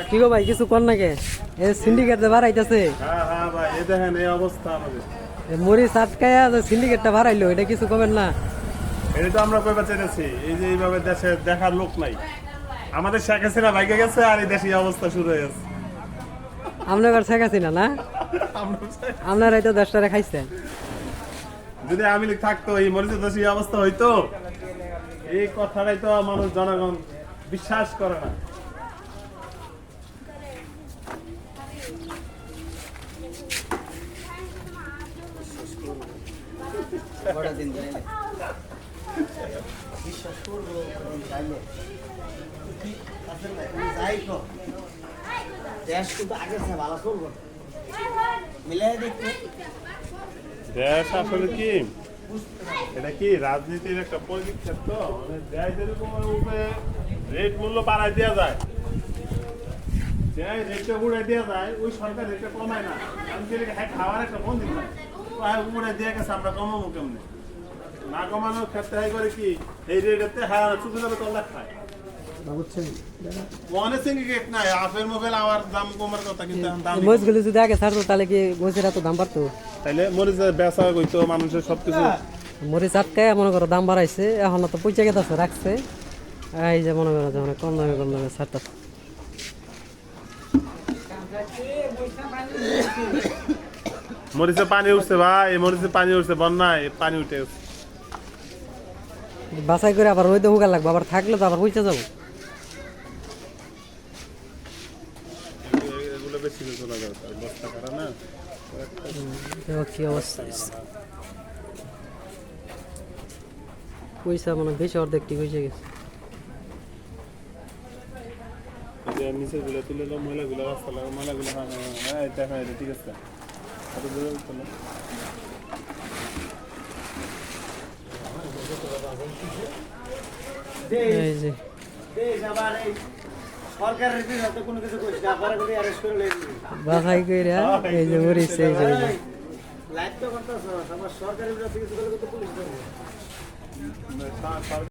কি গো ভাই কিছু কর না কে এ সিন্ডিকেট বাড়াইতেছে। হ্যাঁ হ্যাঁ ভাই, এই দেখেন এই অবস্থা আমাদের। মরিচ আটকায়া সিন্ডিকেটটা বাড়াইলো, এটা কিছু করবেন না? এটা তো আমরা কইবা চাইতেছি, এই যে এইভাবে দেশে দেখার লোক নাই। আমাদের শেখ হাসিনা ভাইকে গেছে আর এই দেশে এই অবস্থা শুরু হয়ে গেছে। আমরা এবার শেখাচ্ছি না না, আপনারাই তো 10 টাকা খাইছেন। যদি আওয়ামী লীগ থাকতো এই মরিচের দেশে এই অবস্থা হইতো? এই কথাটাই তো মানুষ জনগণ বিশ্বাস করে না। দেশ আসলে কি, এটা কি রাজনীতির একটা পরিক্ষেপ? তো মানে দেশ যেরকম রেট মূল্য বাড়াই দেওয়া যায়, যে রেটটা উড়াই দেওয়া যায়, ওই সরকার রেটটা কমায় না। আমি খাওয়ার একটা বন্ধু নাই, উড়াই দিয়ে গেছে, আমরা কমাবো কেমনে? না কমানোর ক্ষেত্রে হয় করে কি, এই রেটে হ্যাঁ চুপে যাবে তল্লাখ খায়। মরিচগুলো যদি আগে ছাড়তো তাহলে কি মরিচের এত দাম বাড়তো? তাইলে মরিচের বেচা হইতো, মানুষের সবকিছু। মরিচ আটকায় মনে করো দাম বাড়াইছে, এখন তো পয়সা গেছে রাখছে, এই যে মনে করো যে কম দামে ছাড়তেছে। মরিচে পানি উঠছে ভাই, মরিচে পানি উঠছে, বন্যায় পানি উঠে গেছে। বাছাই করে আবার রোদে হুগা লাগবে, আবার থাকলে তো আবার পয়সা যাবো। এগুলো বেশি চলা যাবে, বস্তা করা না। কি অবস্থা, পয়সা মানে বেশি অর্ধেক ঠিক হয়েছে গেছে। নিচে গুলো তুলে দাও, ময়লাগুলো রাস্তা লাগা, ময়লাগুলো হ্যাঁ দেখা যায়, ঠিক আছে। বাছাই করে এই যে মরিচ, এই যে সরকারি